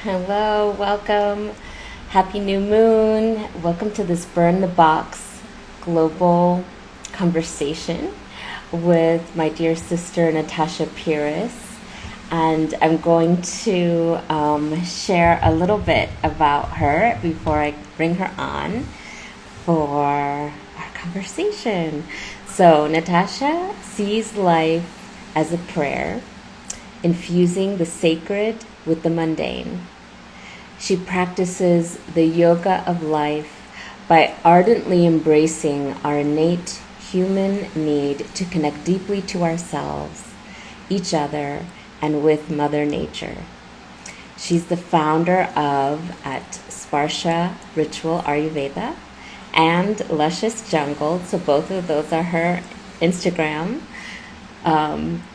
Hello, welcome. Happy new moon. Welcome to this Burn the Box global conversation with my dear sister Natasha Peiris. And I'm going to share a little bit about her before I bring her on for our conversation. So, Natasha sees life as a prayer, infusing the sacred with the mundane. She practices the yoga of life by ardently embracing our innate human need to connect deeply to ourselves, each other, and with Mother Nature. She's the founder of at Sparsha Ritual Ayurveda and Luscious Jungle, so both of those are her Instagram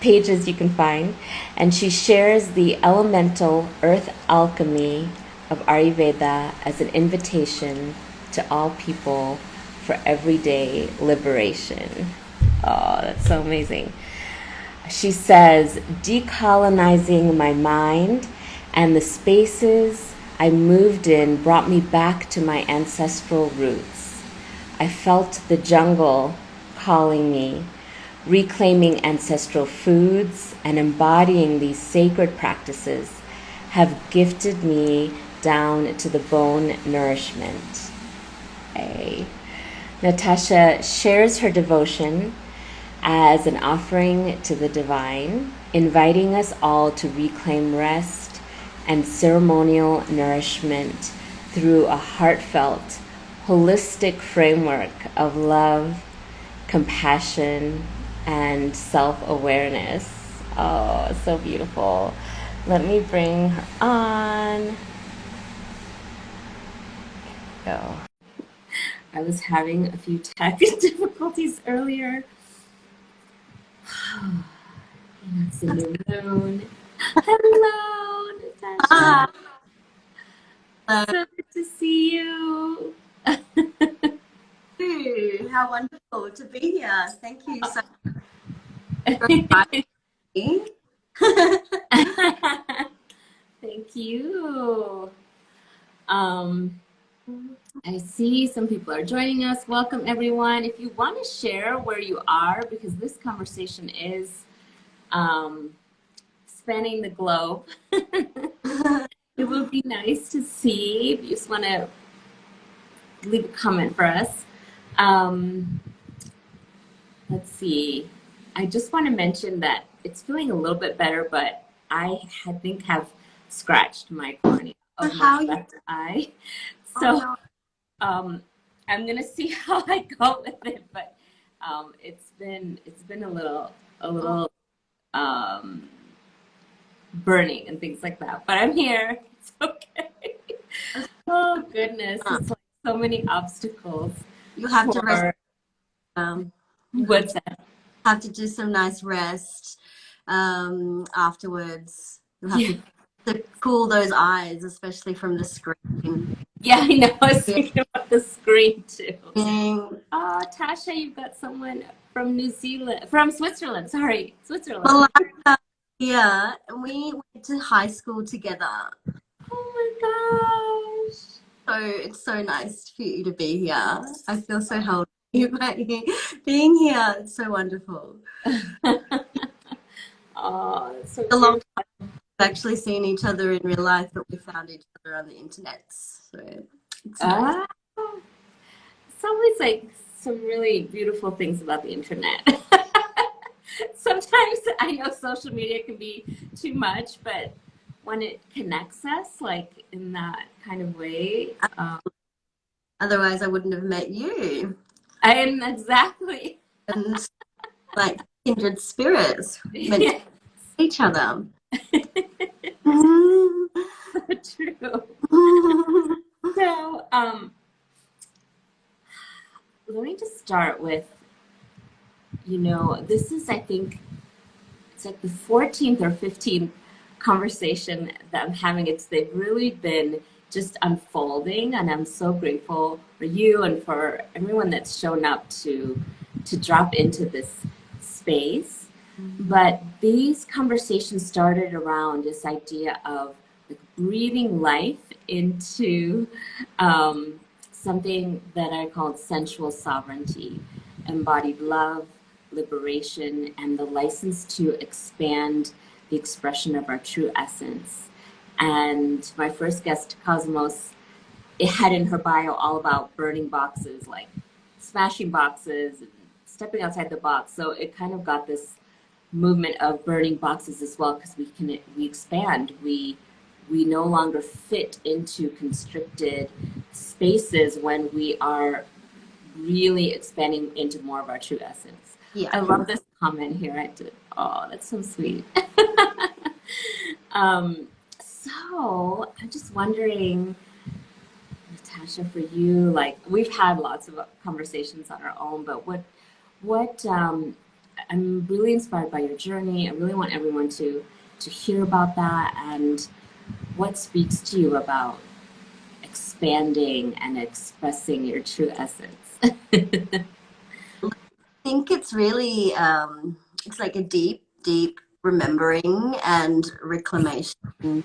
pages you can find, and she shares the elemental earth alchemy of Ayurveda as an invitation to all people for everyday liberation. Oh, that's so amazing. She says, decolonizing my mind and the spaces I moved in brought me back to my ancestral roots. I felt the jungle calling me, reclaiming ancestral foods and embodying these sacred practices have gifted me down to the bone nourishment. Hey. Natasha shares her devotion as an offering to the divine, inviting us all to reclaim rest and ceremonial nourishment through a heartfelt, holistic framework of love, compassion, and self-awareness. Oh, so beautiful. Let me bring her on. Go. I was having a few tech difficulties earlier. It's a new moon. Hello, Natasha. Hello. So good to see you. How wonderful to be here. Thank you so much for inviting me. Thank you. I see some people are joining us. Welcome, everyone. If you want to share where you are, because this conversation is spanning the globe, it would be nice to see if you just want to leave a comment for us. Let's see. I just want to mention that it's feeling a little bit better, but I think have scratched my cornea of my left eye. So I'm gonna see how I go with it, but it's been a little burning and things like that. But I'm here. It's okay. Oh goodness, it's like so many obstacles. You have to rest. What's that? Have to do some nice rest afterwards. You have to cool those eyes, especially from the screen. Yeah, I know. I was thinking about the screen too. Oh, Tasha, you've got someone from New Zealand, from Switzerland. Sorry, Switzerland. Well, yeah, we went to high school together. Oh my gosh. So it's so nice for you to be here. I feel so held by being here. It's so wonderful. Oh, that's so a long time. We've actually seen each other in real life, but we found each other on the internet. So it's nice. It's always like some really beautiful things about the internet. Sometimes I know social media can be too much, but when it connects us, like in that kind of way. Otherwise, I wouldn't have met you. And exactly. And like kindred spirits meant to each other. True. So, let me just start with, this is, I think, it's like the 14th or 15th conversation that I'm having. They've really been just unfolding, and I'm so grateful for you and for everyone that's shown up to drop into this space. But these conversations started around this idea of breathing life into something that I called sensual sovereignty, embodied love, liberation, and the license to expand the expression of our true essence. And my first guest, Cosmos, it had in her bio all about burning boxes, like smashing boxes, stepping outside the box. So it kind of got this movement of burning boxes as well, because we expand, we no longer fit into constricted spaces when we are really expanding into more of our true essence. Yeah. I love this comment here. Oh, that's so sweet. So I'm just wondering, Natasha, for you, like we've had lots of conversations on our own, but what I'm really inspired by your journey. I really want everyone to hear about that, and what speaks to you about expanding and expressing your true essence. I think it's really it's like a deep, deep remembering and reclamation,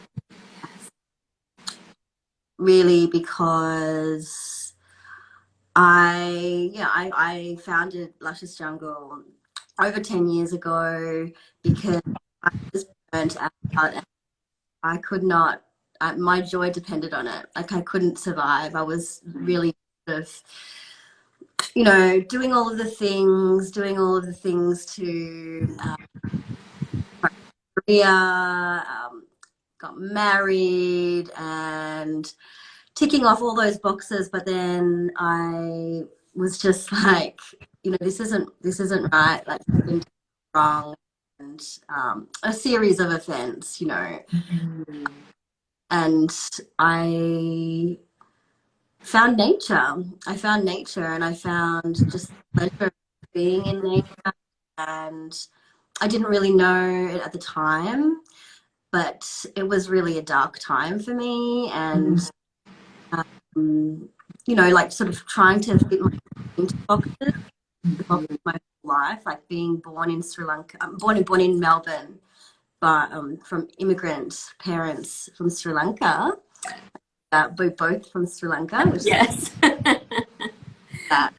really, because I founded Luscious Jungle over 10 years ago because I was burnt out and I could not, my joy depended on it. Like I couldn't survive. I was really sort of, doing all of the things to career, got married and ticking off all those boxes, but then I was just like, this isn't right. Like I've been wrong, and a series of events, and I found nature. I found nature, and I found just pleasure of being in nature, and I didn't really know it at the time, but it was really a dark time for me, and like sort of trying to fit my into boxes, the box of my whole life, like being born in Sri Lanka. I'm born in Melbourne, but from immigrant parents from Sri Lanka. We're both from Sri Lanka, which Yes. that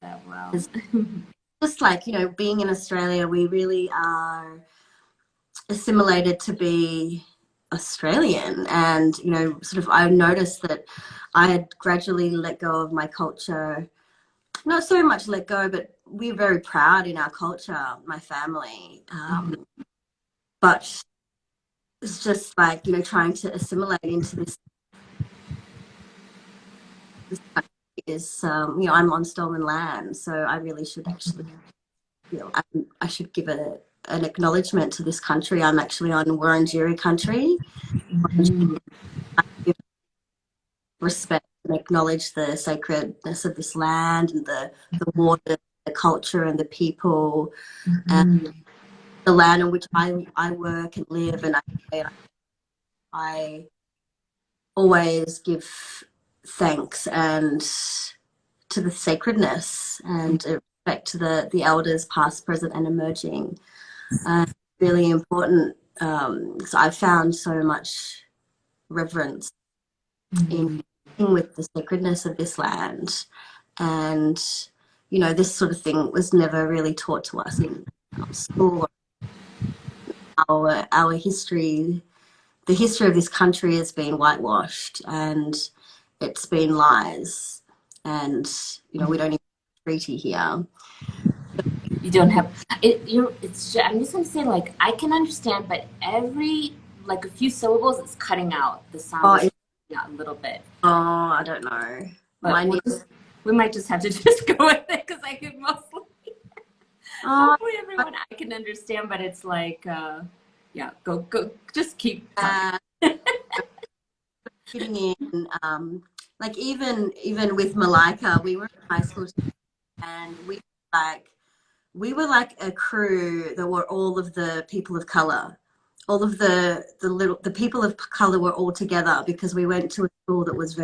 Wow. is just like, being in Australia, we really are assimilated to be Australian. And, sort of I noticed that I had gradually let go of my culture. Not so much let go, but we're very proud in our culture, my family. But it's just like, trying to assimilate into this country is, I'm on stolen land. So I really should actually, I should give an acknowledgement to this country. I'm actually on Wurundjeri country. I give respect and acknowledge the sacredness of this land and the water, the culture and the people, and the land in which I work and live. And I always give thanks and to the sacredness and respect to the elders past, present and emerging. Really important, because I've found so much reverence in with the sacredness of this land. And this sort of thing was never really taught to us in school. Our history, the history of this country has been whitewashed, and it's been lies, and we don't even have a treaty here. You don't have it. I'm just gonna say, like, I can understand, but like a few syllables, it's cutting out. The sound is cutting out a little bit. Oh, I don't know. But we might just have to just go with it, because I could mostly. Hopefully, everyone I can understand, but it's like, go, just keep talking. Fitting in, like even with Malika, we were in high school, and we were like a crew that were all of the people of color. All of the people of color were all together because we went to a school that was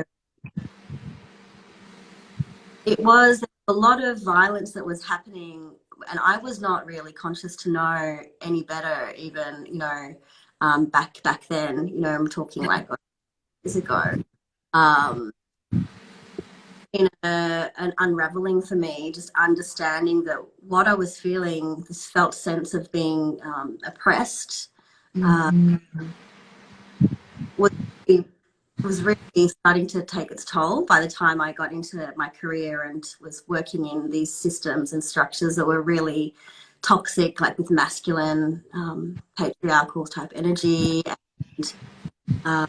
it was a lot of violence that was happening, and I was not really conscious to know any better, even, back then. You know, I'm talking like years ago. Um, in an unraveling for me, just understanding that what I was feeling, this felt sense of being oppressed, was was really starting to take its toll by the time I got into my career and was working in these systems and structures that were really toxic, like with masculine, patriarchal type energy. And um,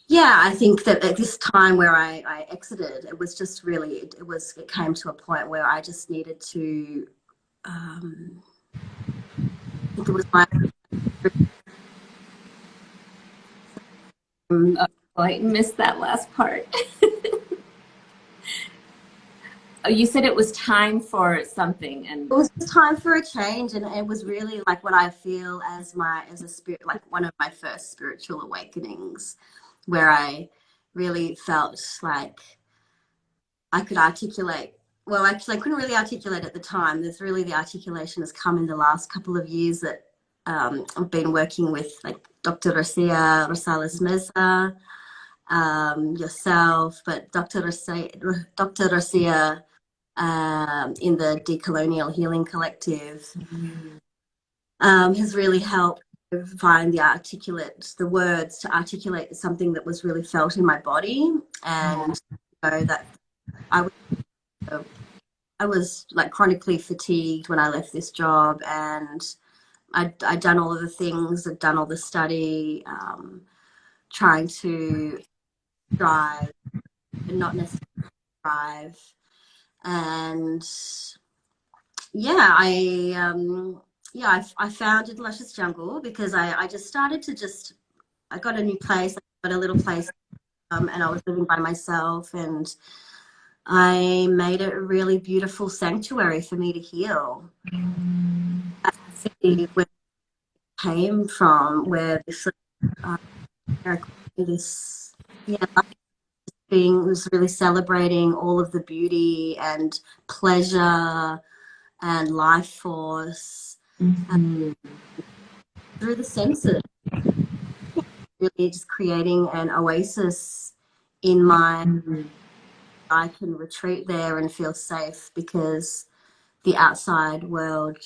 yeah, I think that at this time where I exited, it was just really, it came to a point where I just needed to, I think it was my, I missed that last part. Oh, you said it was time for something, and it was time for a change, and it was really like what I feel as a spirit, like one of my first spiritual awakenings, where I really felt like I could articulate. Well, actually, I couldn't really articulate at the time. There's really the articulation has come in the last couple of years that I've been working with, like Dr. Rosia Rosales Meza, yourself, but Dr. Rosia in the Decolonial Healing Collective has really helped find the words to articulate something that was really felt in my body, and you know that I was I was like chronically fatigued when I left this job, and I'd done all of the things, I'd done all the study, trying to drive, but not necessarily drive. And yeah, I founded Luscious Jungle because I just started to I got a new place, I got a little place, and I was living by myself, and I made it a really beautiful sanctuary for me to heal. That's where it came from, where this yeah, being was really celebrating all of the beauty and pleasure and life force through the senses, really just creating an oasis in my I can retreat there and feel safe because the outside world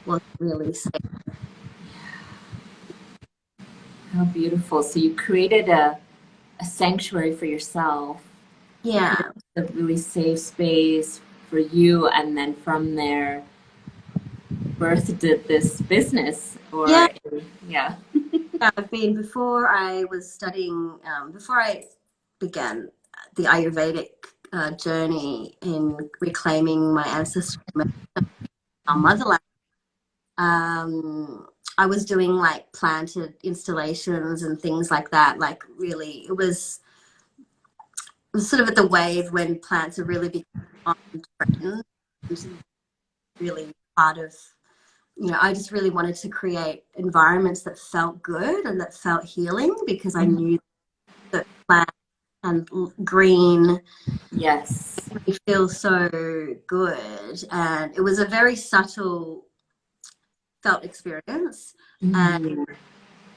was really safe. how beautiful. So you created a sanctuary for yourself, Yeah. a really safe space for you, and then from there birthed this business, Yeah. or yeah. I've been, before I was studying, before I began the Ayurvedic journey in reclaiming my ancestral motherland, I was doing like planted installations and things like that. Like really, it was sort of at the wave when plants are really becoming on trend, and really part of, you know, I just really wanted to create environments that felt good and that felt healing, because I knew that plants and green Yes. made me feel so good. And it was a very subtle felt experience. And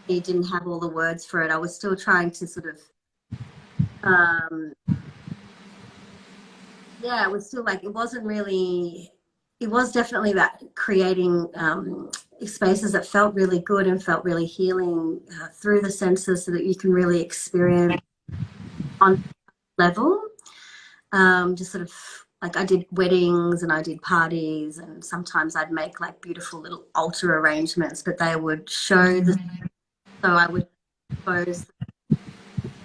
he didn't have all the words for it. I was still trying to sort of, yeah, it was still like, it wasn't really, it was definitely that creating spaces that felt really good and felt really healing through the senses, so that you can really experience on level. Just sort of like, I did weddings and I did parties, and sometimes I'd make like beautiful little altar arrangements, but they would show the, so I would suppose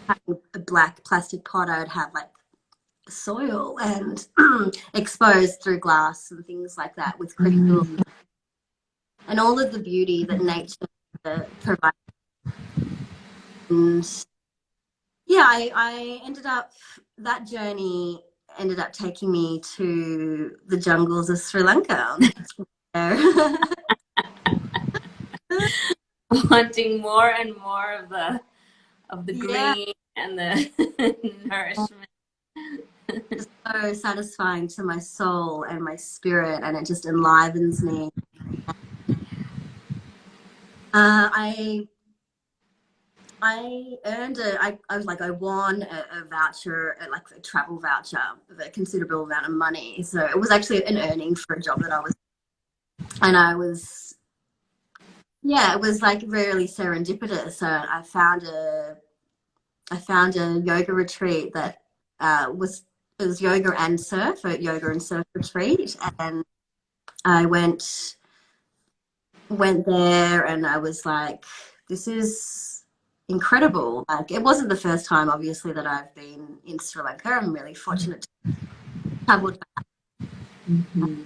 having a black plastic pot, I would have like soil and exposed through glass and things like that with crystals and all of the beauty that nature provides. And yeah, I ended up, that journey ended up taking me to the jungles of Sri Lanka. Wanting more and more of the Yeah, green and the nourishment. it's so satisfying to my soul and my spirit, and it just enlivens me. I earned I won a voucher, like a travel voucher of a considerable amount of money. So it was actually an earning for a job that I was, and I was, yeah, it was like really serendipitous. So I found a yoga retreat that it was yoga and surf, a yoga and surf retreat, and I went there, and I was like, this is incredible. Like, it wasn't the first time, obviously, that I've been in Sri Lanka. I'm really fortunate to travel. Mm-hmm.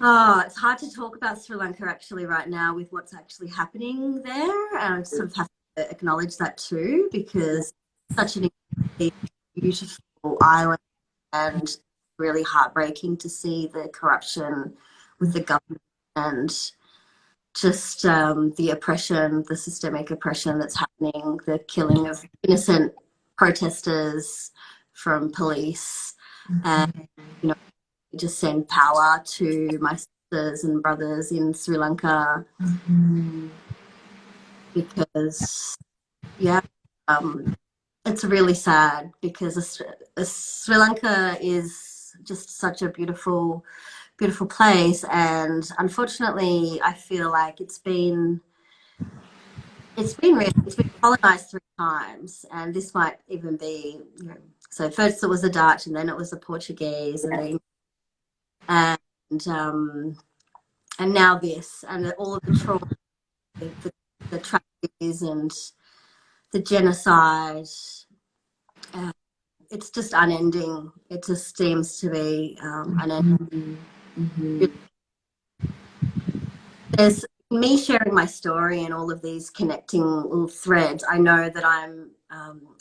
Oh, it's hard to talk about Sri Lanka actually right now with what's actually happening there. And I sort of have to acknowledge that too, because it's such an beautiful island, and really heartbreaking to see the corruption with the government, and just the oppression, the systemic oppression that's happening, the killing of innocent protesters from police, and you know, just send power to my sisters and brothers in Sri Lanka, because yeah, it's really sad, because Sri Lanka is just such a beautiful place, and unfortunately I feel like it's been colonized 3 times, and this might even be, you know, so first it was the Dutch, and then it was the Portuguese, and then and now this, and all of the trauma, the tragedies, and the genocide. Uh, it's just unending. It just seems to be unending. Mm-hmm. There's me sharing my story and all of these connecting little threads. I know that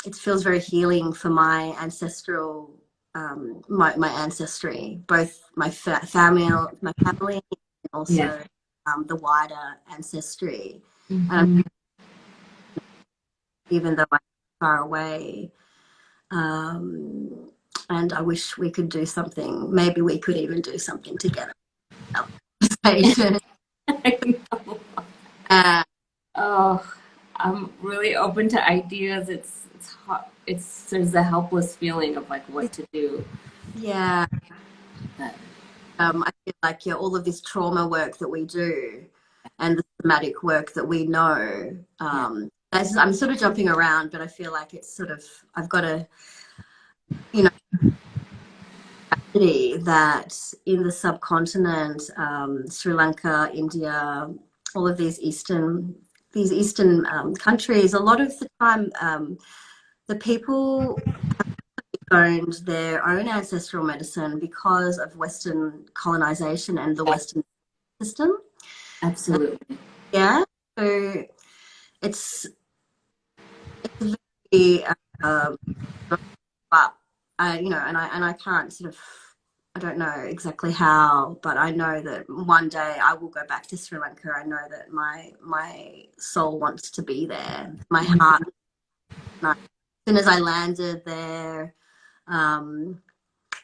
it feels very healing for my ancestral, my ancestry, both my family, and also the wider ancestry. Mm-hmm. Even though I'm far away, and I wish we could do something. Maybe we could even do something together. Oh, I'm really open to ideas. It's hard. There's a helpless feeling of like what to do. Yeah. But, I feel like, yeah, all of this trauma work that we do, and the somatic work that we know. I'm sort of jumping around, but I feel like it's sort of, I've got a, you know, that in the subcontinent, Sri Lanka, India, all of these eastern countries, a lot of the time, the people owned their own ancestral medicine because of Western colonization and the Western system. absolutely. Yeah, so it's very, but you know, and I can't sort of, I don't know exactly how, but I know that one day I will go back to Sri Lanka. I know that my soul wants to be there. My heart. As soon as I landed there,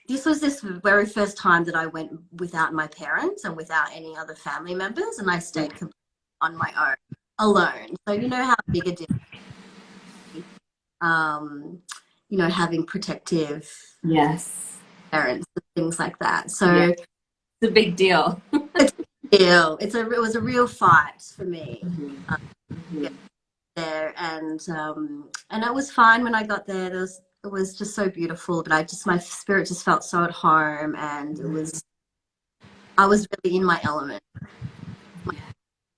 this was this very first time that I went without my parents and without any other family members, and I stayed completely on my own, alone. So you know how big a deal, you know, having protective parents and things like that. So it's a big deal. it's a deal. It was a real fight for me. Mm-hmm. There, and it was fine when I got there. It was just so beautiful, but my spirit just felt so at home, and I was really in my element.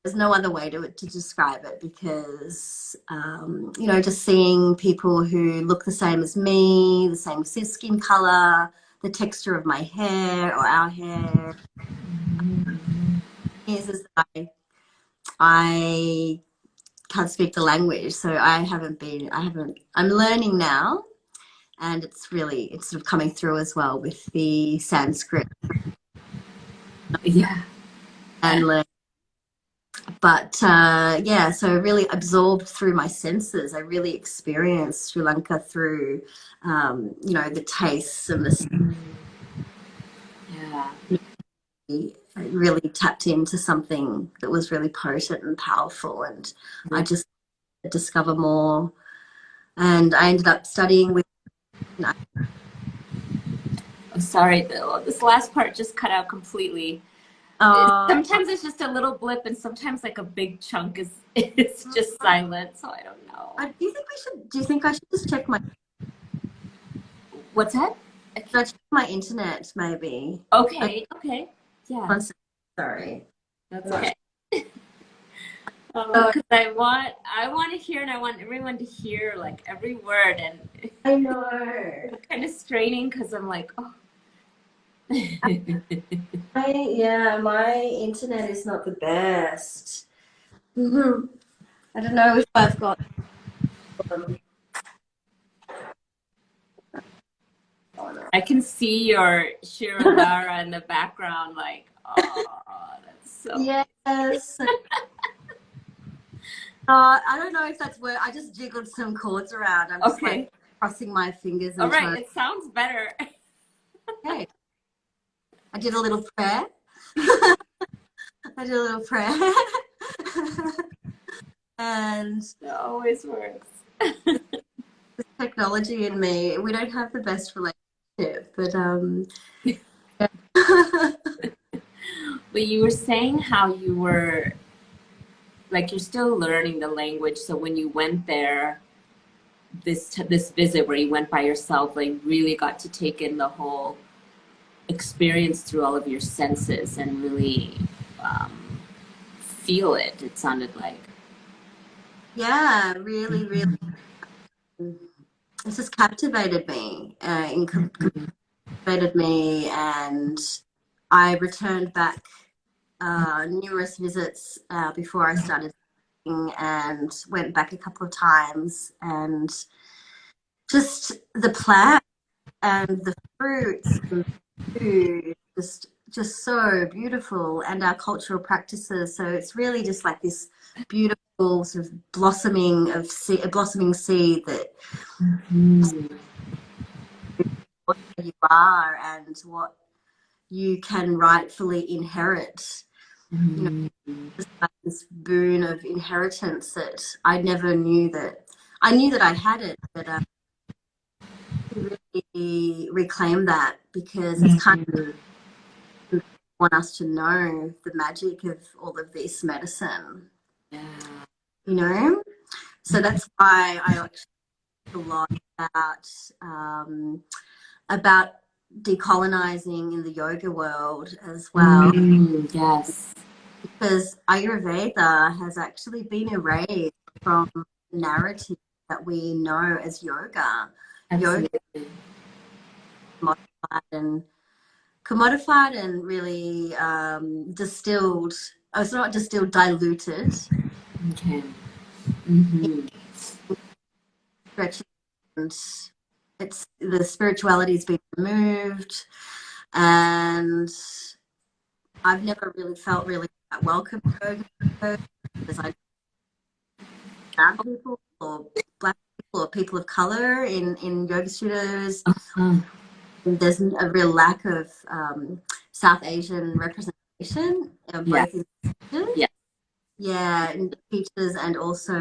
There's no other way to describe it, because you know, just seeing people who look the same as me, the same skin color, the texture of my hair or our hair, is that I can't speak the language, so I'm learning now, and it's sort of coming through as well with the Sanskrit and learning. But yeah, so really absorbed through my senses. I really experienced Sri Lanka through you know, the tastes and the I really tapped into something that was really potent and powerful, and I just discover more. And I ended up studying with. I'm sorry, though. This last part just cut out completely. Sometimes it's just a little blip, and sometimes like a big chunk is it's just silent. So I don't know. Do you think we should? Do you think I should just check my? What's that? Should I check my internet, maybe? Okay. Okay. Yeah. One second. Sorry. That's okay. Because I want to hear, and I want everyone to hear like every word, and I know. I'm kind of straining because I'm like, oh. My internet is not the best. I don't know if I've got. I can see your Shiradara in the background, like, oh, that's so. Yes. I don't know if that's where I just jiggled some chords around. I'm just like crossing my fingers and all right, it sounds better. Okay. I did a little prayer. I did a little prayer. And it always works. The technology in me, we don't have the best relationship, but But you were saying how you were like you're still learning the language. So when you went there, this visit where you went by yourself, like really got to take in the whole experience through all of your senses and really feel it. It sounded like. Yeah, really, really. It's just captivated me, captivated me, and I returned back numerous visits before I started and went back a couple of times, and just the plant and the fruits and the food just so beautiful, and our cultural practices. So it's really just like this beautiful sort of blossoming seed that what you are and what you can rightfully inherit. You know, just like this boon of inheritance that I never knew that I knew that I had it, but to really reclaim that, because it's kind of want us to know the magic of all of this medicine. Yeah. You know, so that's why I actually talk a lot about decolonizing in the yoga world as well. Yes. Because Ayurveda has actually been erased from the narrative that we know as yoga. Absolutely. Yoga is commodified and really distilled. Oh, it's not distilled, diluted. Okay. Stretching, and it's the spirituality's been removed, and I've never really felt really welcome to yoga because I brown people or black people or people of color in yoga studios. There's a real lack of South Asian representation, both in teachers, in teachers and also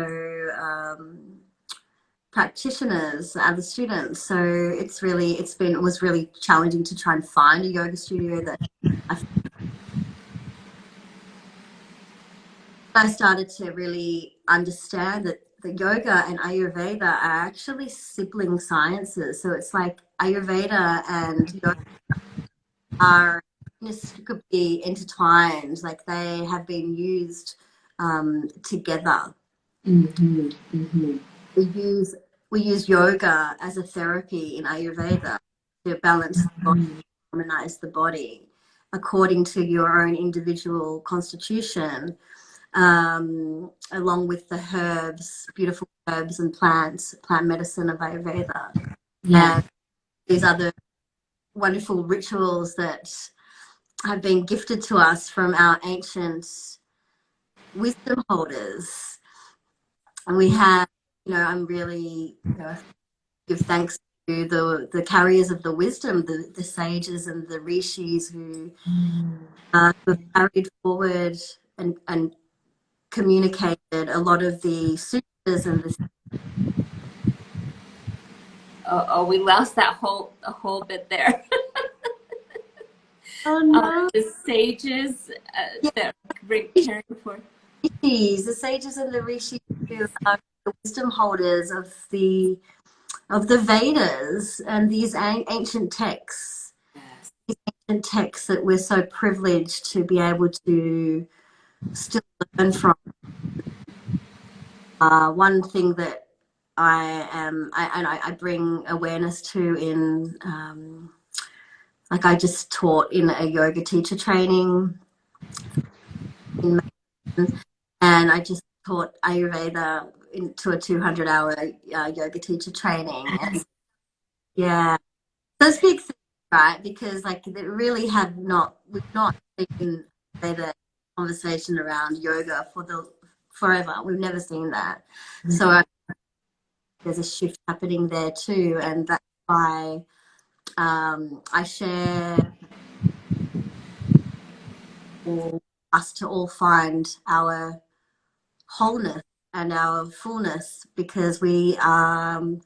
practitioners, other students. So it was really challenging to try and find a yoga studio that I started to really understand that the yoga and Ayurveda are actually sibling sciences. So it's like Ayurveda and yoga are inextricably intertwined, like they have been used together. We use yoga as a therapy in Ayurveda to balance the body, harmonize the body according to your own individual constitution, along with the herbs, beautiful herbs and plant medicine of Ayurveda. And these other wonderful rituals that have been gifted to us from our ancient wisdom holders. And we have, I'm really, give thanks the carriers of the wisdom, the sages and the rishis who have carried forward and communicated a lot of the sutras and the. Oh, we lost that whole bit there. Oh no! The sages Yeah, that are caring for. the sages and the rishis who are the wisdom holders of the Vedas and these ancient texts. Yes. And texts that we're so privileged to be able to still learn from. One thing that I bring awareness to in, like I just taught in a yoga teacher training in Melbourne, and I just taught Ayurveda into a 200-hour yoga teacher training. And yeah, those big things, right? Because like they really we've not seen the conversation around yoga forever. We've never seen that. So there's a shift happening there too, and that's why I share for us to all find our wholeness and our fullness, because we you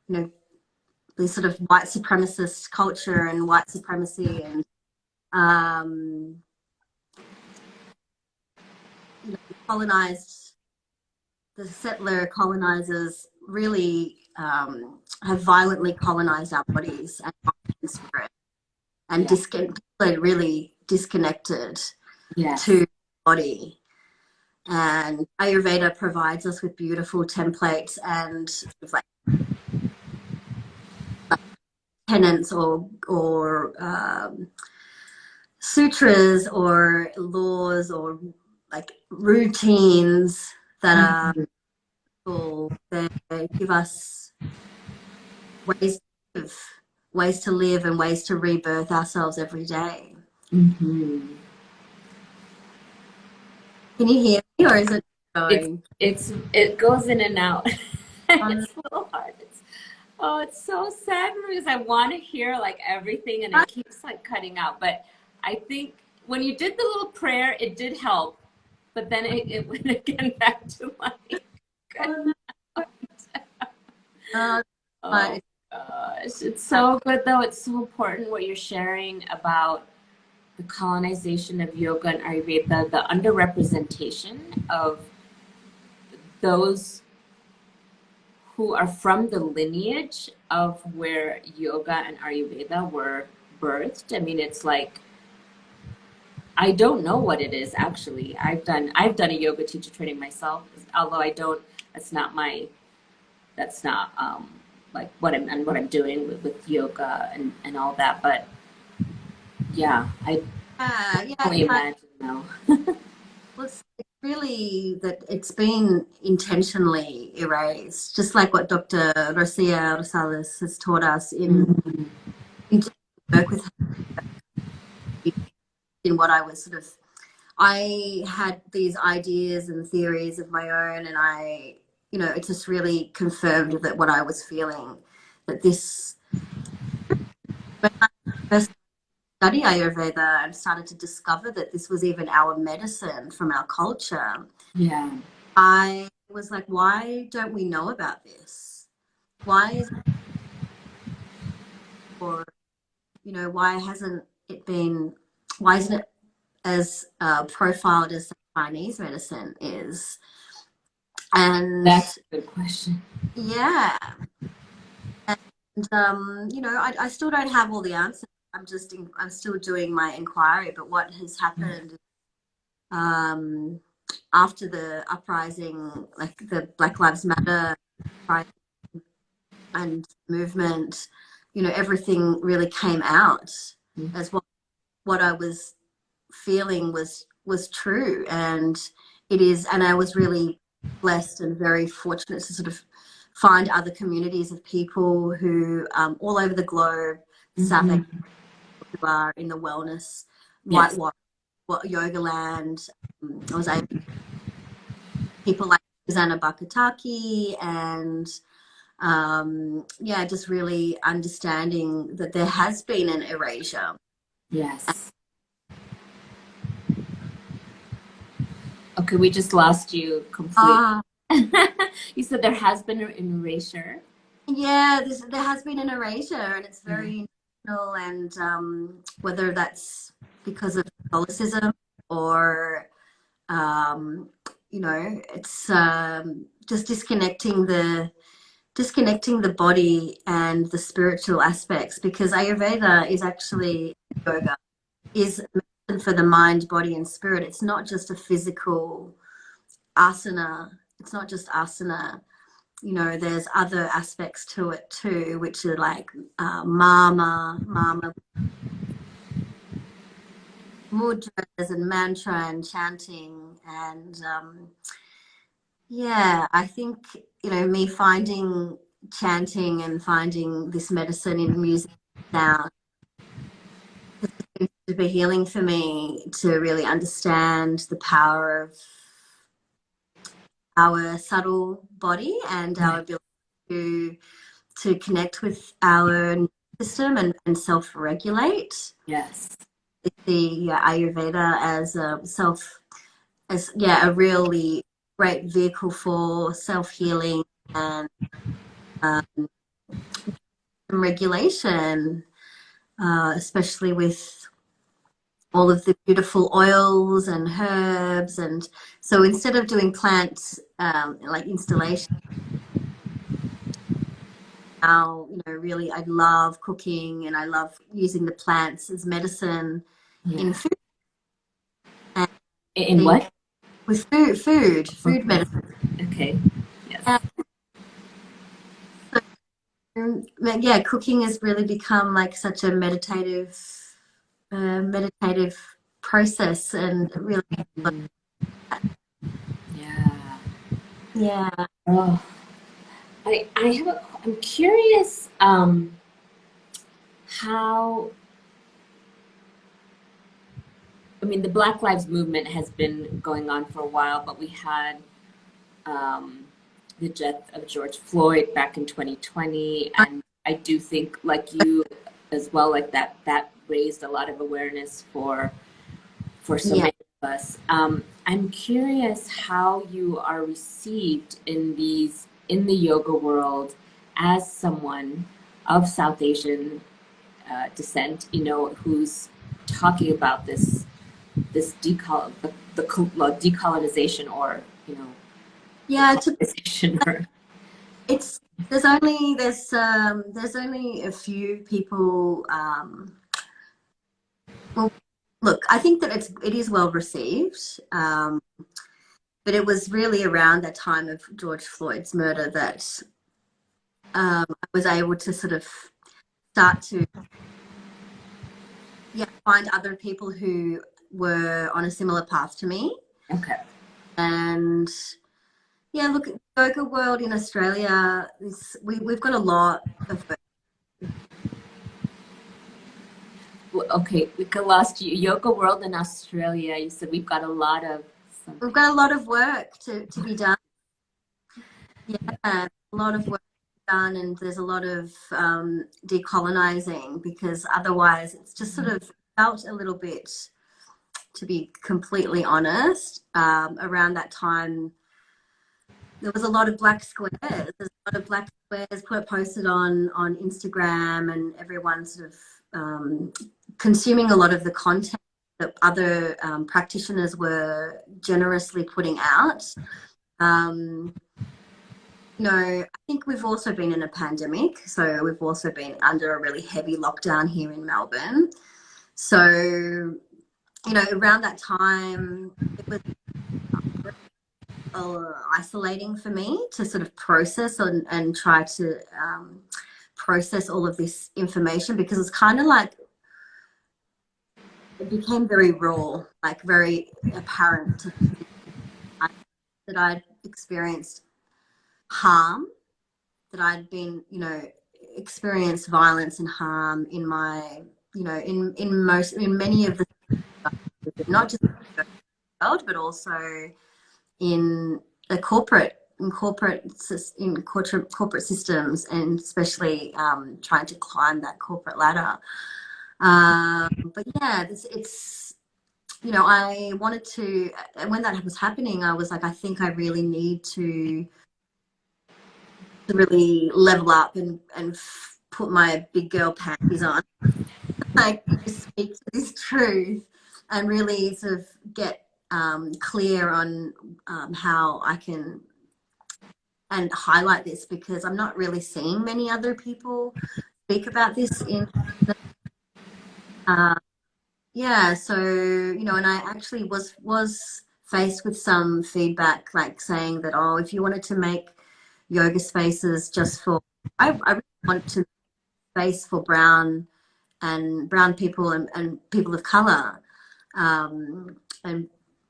know, the sort of white supremacist culture and white supremacy and colonized, the settler colonizers really have violently colonized our bodies and spirit, and really disconnected to the body. And Ayurveda provides us with beautiful templates and sort of like tenets or sutras or laws or like routines that are cool. They give us ways to live and ways to rebirth ourselves every day. Mm-hmm. Can you hear me, or is it going? It goes in and out. It's a little hard. It's so sad because I want to hear like everything and it keeps like cutting out. But I think when you did the little prayer, it did help. But then it went again back to like. Oh gosh, it's so good though. It's so important what you're sharing about the colonization of yoga and Ayurveda, the underrepresentation of those who are from the lineage of where yoga and Ayurveda were birthed. I mean, it's like, I don't know what it is actually. I've done a yoga teacher training myself, although that's not like what I'm doing with yoga and all that. But yeah, I can only imagine now. Well, it's really that it's been intentionally erased, just like what Dr. Rosia Rosales has taught us in work with her, in what I was sort of, I had these ideas and theories of my own, and it just really confirmed that what I was feeling, that this, when I first studied Ayurveda and started to discover that this was even our medicine from our culture, I was like, why don't we know about this? Why is it, or why hasn't it been? Why isn't it as profiled as Chinese medicine is? And that's a good question. Yeah, and I still don't have all the answers. I'm still doing my inquiry. But what has happened? After the uprising, like the Black Lives Matter and movement, everything really came out as what I was feeling was true, and it is. And I was really blessed and very fortunate to sort of find other communities of people who all over the globe, South Africa, in the wellness, whitewash, yoga land. I was able people like Susanna Bakataki and Yeah, just really understanding that there has been an erasure. Yes. Okay, we just lost you completely. You said there has been an erasure. Yeah, there has been an erasure, and it's very intentional, and whether that's because of Catholicism or it's just disconnecting the body and the spiritual aspects, because Ayurveda is actually yoga, is medicine for the mind, body, and spirit. It's not just a physical asana. It's not just asana. There's other aspects to it too, which are like mama, mudras and mantra and chanting. And yeah, I think, me finding chanting and finding this medicine in music now to be healing for me, to really understand the power of our subtle body and our ability to connect with our system and self-regulate. Yes. The Ayurveda as a really great vehicle for self-healing and um, regulation, especially with all of the beautiful oils and herbs. And so instead of doing plants like installation, now, really I love cooking and I love using the plants as medicine in food. And In what? with food Okay. medicine. Okay. Yes. Yeah, cooking has really become like such a meditative process, and really, Yeah. yeah. Oh, I'm curious, how, I mean, the Black Lives Movement has been going on for a while, but we had um, the death of George Floyd back in 2020, and I do think, like you as well, like that raised a lot of awareness for so Yeah. many of us. I'm curious how you are received in the yoga world as someone of South Asian descent, who's talking about this decolonization, or Yeah, or it's there's only a few people. Well, look, I think that it is well received, but it was really around that time of George Floyd's murder that I was able to sort of start to find other people who were on a similar path to me. Okay. And yeah, look, yoga world in Australia we've got a lot of Okay, we lost you. Yoga world in Australia. You said we've got a lot of something. we've got a lot of work to be done. Yeah, a lot of work done, and there's a lot of decolonizing, because otherwise it's just sort of felt a little bit, to be completely honest, around that time there was a lot of black squares. There's a lot of black squares posted on Instagram, and everyone sort of consuming a lot of the content that other practitioners were generously putting out. I think we've also been in a pandemic, so we've also been under a really heavy lockdown here in Melbourne. So, around that time, it was isolating for me to sort of process and try to process all of this information, because it's kind of like it became very raw, like very apparent that I'd experienced harm, that I'd been, experienced violence and harm in my, in many of the, not just in the world, but also in the corporate corporate systems, and especially trying to climb that corporate ladder. But yeah, it's I wanted to, and when that was happening, I was like, I think I really need to really level up and put my big girl panties on, like speak to this truth and really sort of get clear on how I can and highlight this, because I'm not really seeing many other people speak about this in yeah, so and I actually was faced with some feedback, like saying that, oh, if you wanted to make yoga spaces just for, I really want to space for brown people and people of color, and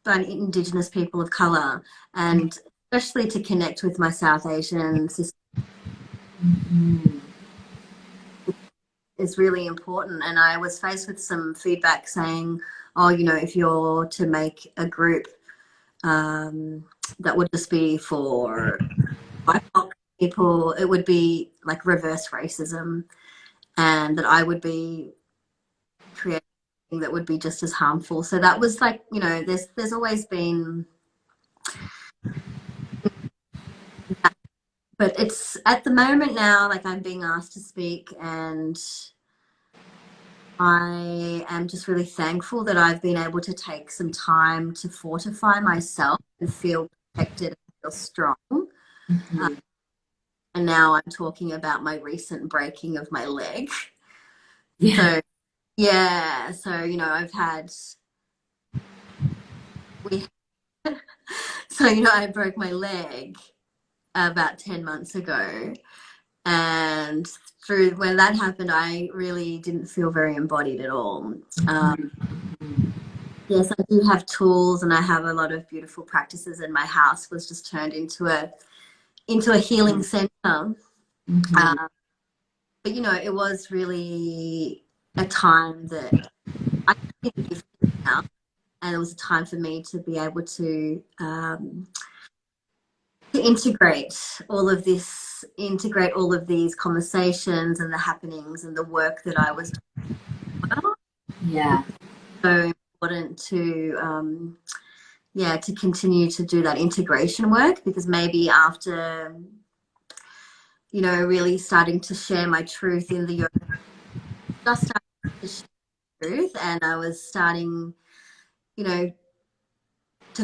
Indigenous people of color, and especially to connect with my South Asian sister is really important. And I was faced with some feedback saying, oh, if you're to make a group that would just be for BIPOC people, it would be like reverse racism, and that I would be creating that would be just as harmful. So that was like, there's always been, but it's at the moment now, like I'm being asked to speak, and I am just really thankful that I've been able to take some time to fortify myself and feel protected and feel strong. Mm-hmm. And now I'm talking about my recent breaking of my leg. Yeah. So yeah, so I've had we so I broke my leg about 10 months ago, and through when that happened, I really didn't feel very embodied at all. Yes, I do have tools, and I have a lot of beautiful practices, and my house was just turned into a healing center. Mm-hmm. But it was really a time that I didn't give out, and it was a time for me to be able to integrate all of this, integrate all of these conversations and the happenings and the work that I was doing. Yeah. So important to to continue to do that integration work, because maybe after really starting to share my truth in the yoga, just starting to share truth, and I was starting to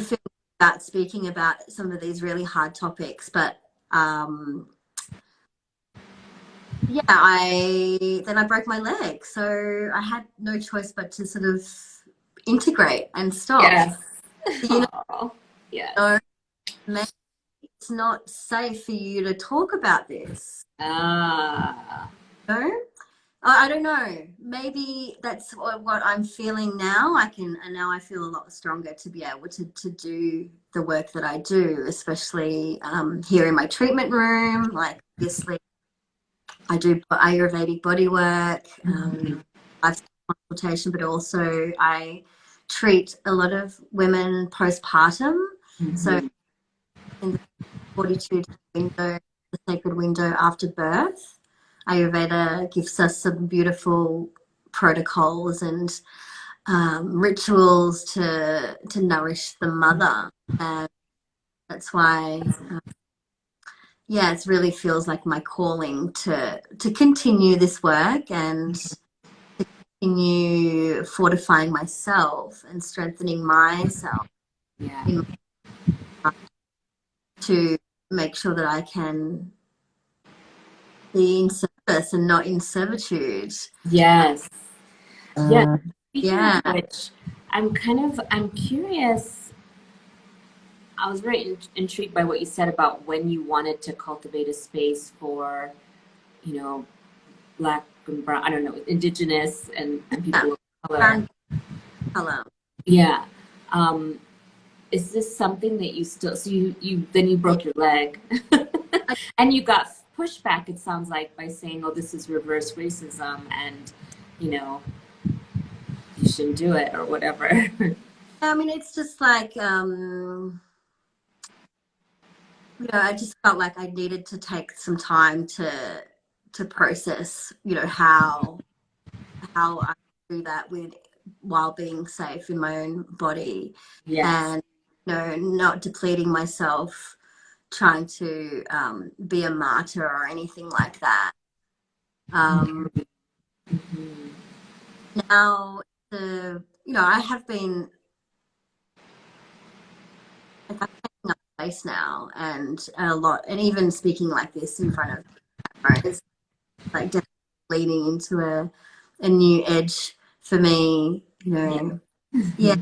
feel about speaking about some of these really hard topics. But I broke my leg, so I had no choice but to sort of integrate and stop. Yes. You Oh, yes. maybe it's not safe for you to talk about this. Ah. I don't know. Maybe that's what I'm feeling now. And now I feel a lot stronger to be able to do the work that I do, especially here in my treatment room. Like, obviously, I do Ayurvedic body work. I've consultation, but also I treat a lot of women postpartum. So in the 42-day window, the sacred window after birth, Ayurveda gives us some beautiful protocols and rituals to nourish the mother. And that's why it really feels like my calling to continue this work and to continue fortifying myself and strengthening myself in to make sure that I can be in service and not in servitude. Yes. Yeah. Speaking Yeah. of which, I'm curious. I was very intrigued by what you said about when you wanted to cultivate a space for, Black and brown, I don't know, Indigenous and people of color. Brown color. Yeah. Is this something that you still, so you broke your leg and you got pushback, it sounds like, by saying, oh, this is reverse racism and, you shouldn't do it or whatever. I mean, it's just like, I just felt like I needed to take some time to process, how I do that while being safe in my own body, Yes. and not depleting myself trying to be a martyr or anything like that. Mhm. Now, I have been like I'm taking up space now, and a lot, and even speaking like this in front of cameras, it's like definitely leaning into a new edge for me. Yeah. Yeah,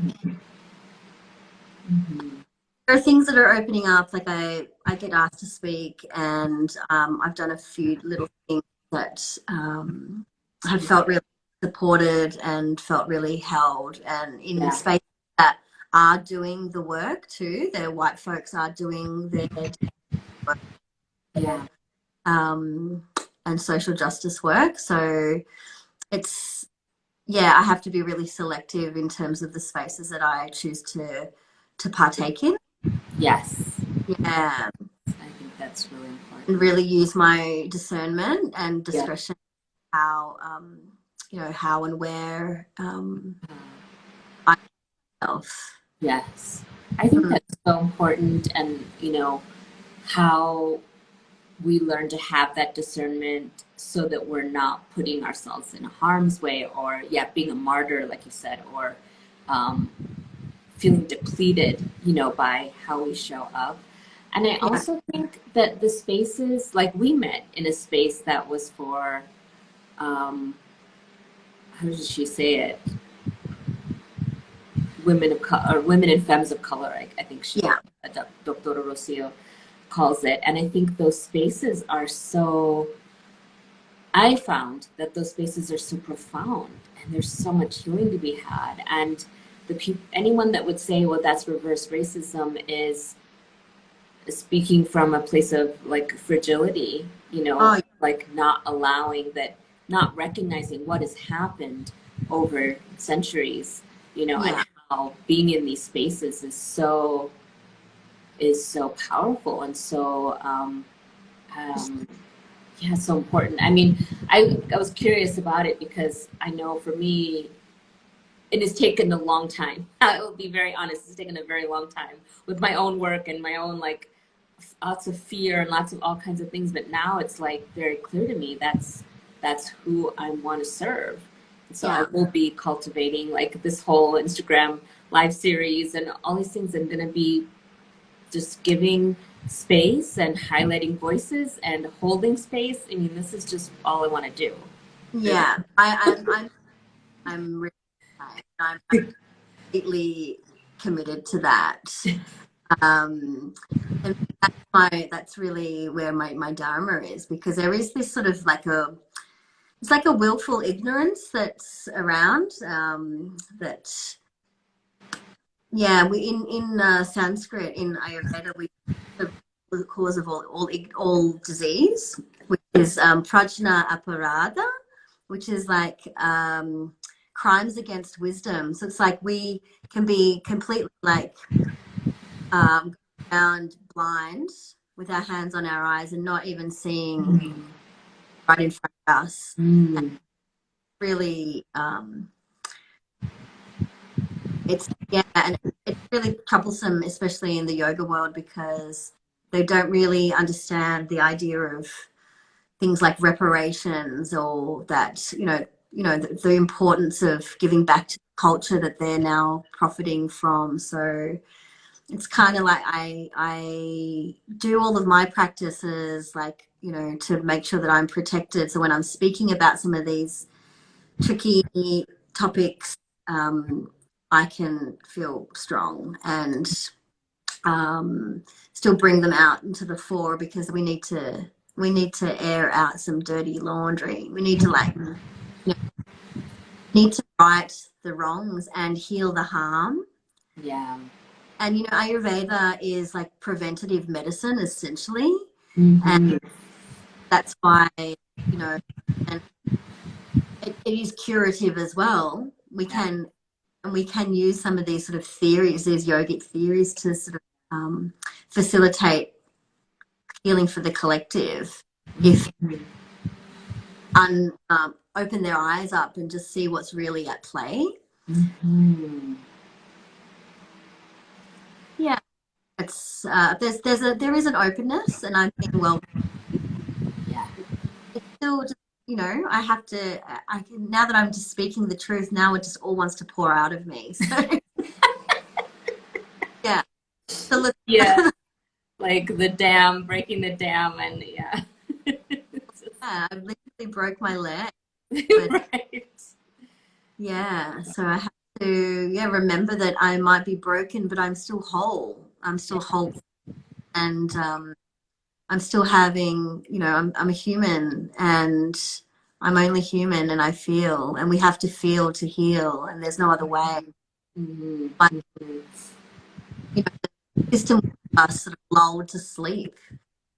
Mhm. there are things that are opening up. Like I get asked to speak, and I've done a few little things that have felt really supported and felt really held, and in Yeah. spaces that are doing the work too. The white folks are doing their work, Yeah. um, and social justice work. So it's I have to be really selective in terms of the spaces that I choose to partake in. Yes. Yeah, I think that's really and important. really use my discernment and Yeah. discretion how how and where Uh, I self. yes. I think Mm, that's so important, and how we learn to have that discernment so that we're not putting ourselves in harm's way, or being a martyr, like you said, or um, feeling depleted, by how we show up. And I yeah, also think that the spaces, like we met in a space that was for, um, how did she say it? Women of color, or women and femmes of color. I think she, yeah, Dr. Rocio calls it. And I think those spaces are so. I found that those spaces are so profound, and there's so much healing to be had. And anyone that would say, "Well, that's reverse racism," is speaking from a place of like fragility, oh like not allowing that, not recognizing what has happened over centuries, and yeah, how being in these spaces is so powerful, and so um, yeah, so important. I mean, I was curious about it because I know for me it has taken a long time. I will be very honest, it's taken a very long time with my own work and my own like lots of fear and lots of all kinds of things. But now it's like very clear to me that's who I want to serve. And so I yeah, will be cultivating like this whole Instagram live series and all these things. I'm gonna be just giving space and highlighting voices and holding space. I mean, this is just all I want to do. Really. yeah. I'm really I'm completely committed to that. Um, and that's really where my dharma is, because there is this sort of like it's like a willful ignorance that's around, that we in Sanskrit, in Ayurveda, we the cause of all disease, which is prajna aparadha, which is like crimes against wisdom. So it's like we can be completely like um, around blind with our hands on our eyes and not even seeing Mm. right in front of us. And Mm. really, and it's really troublesome, especially in the yoga world, because they don't really understand the idea of things like reparations, or that the importance of giving back to the culture that they're now profiting from. So it's kind of like I do all of my practices, like to make sure that I'm protected, so when I'm speaking about some of these tricky topics, um, I can feel strong and still bring them out into the fore, because we need to air out some dirty laundry. We need to you know, need to right the wrongs and heal the harm. Yeah. And Ayurveda is like preventative medicine essentially, and Mm-hmm. that's why and it is curative as well. Yeah. We can use some of these sort of theories, these yogic theories, to sort of facilitate healing for the collective if open their eyes up and just see what's really at play. Yeah, it's there is an openness, and I'm thinking, well, Yeah. it's still just, you know, I have to. I can, now that I'm just speaking the truth. Now it just all wants to pour out of me. So yeah, so look, Yeah. Like the dam, breaking the dam, and yeah. yeah, I literally broke my leg, but Right. yeah, so I have to remember that I might be broken, but I'm still whole. I'm still whole, and I'm still having, you know, I'm a human, and I'm only human, and I feel, and we have to feel to heal, and there's no other way. But you know, the system wants us sort of lulled to sleep.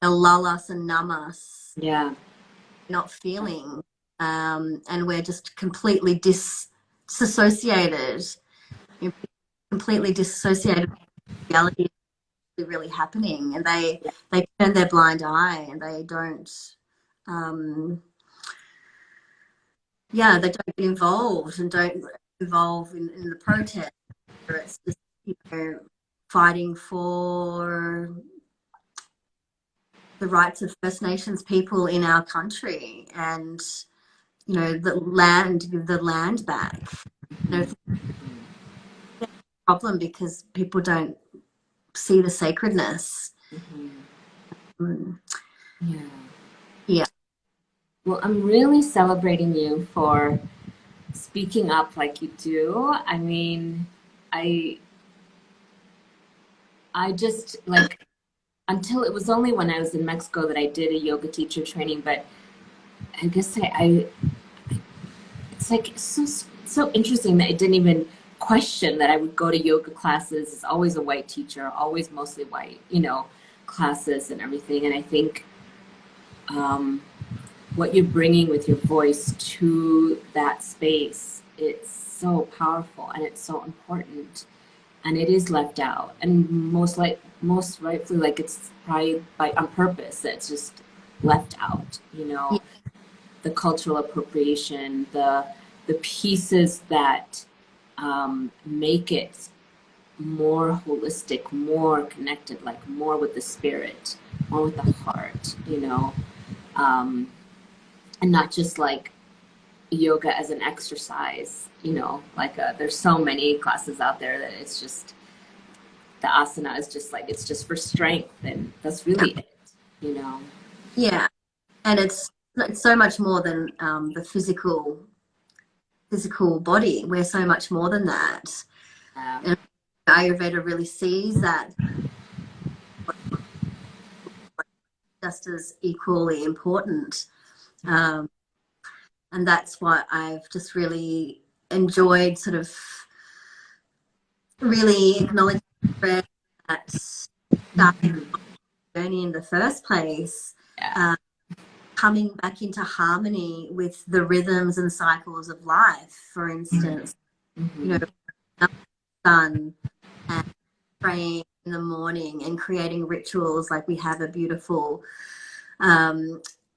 They'll lull us and numb us, Yeah. not feeling, and we're just completely disassociated, you know, completely disassociated from reality really happening, and they turn their blind eye, and they don't they don't get involved, and don't involve in the protest. It's just, you know, fighting for the rights of First Nations people in our country, and you know, give the land back. You know, it's a problem because people don't see the sacredness. Yeah. Yeah. Well, I'm really celebrating you for speaking up like you do. I mean, I I just like until it was only when I was in Mexico that I did a yoga teacher training, but I guess I it's like so interesting that I didn't even question that I would go to yoga classes. It's always a white teacher, always mostly white, you know, classes and everything. And I think what you're bringing with your voice to that space, it's so powerful and it's so important, and it is left out, and most rightfully, like it's probably by on purpose that it's just left out, you know, the cultural appropriation, the pieces that make it more holistic, more connected, like more with the spirit, more with the heart, you know, and not just like yoga as an exercise, you know, like there's so many classes out there that it's just the asana is just like it's just for strength, and that's really it, you know. Yeah, and it's so much more than the physical body. We're so much more than that. And Ayurveda really sees that just as equally important. And that's what I've just really enjoyed, sort of really acknowledging that starting the journey in the first place, coming back into harmony with the rhythms and cycles of life. For instance, you know, sun and praying in the morning and creating rituals. Like we have a beautiful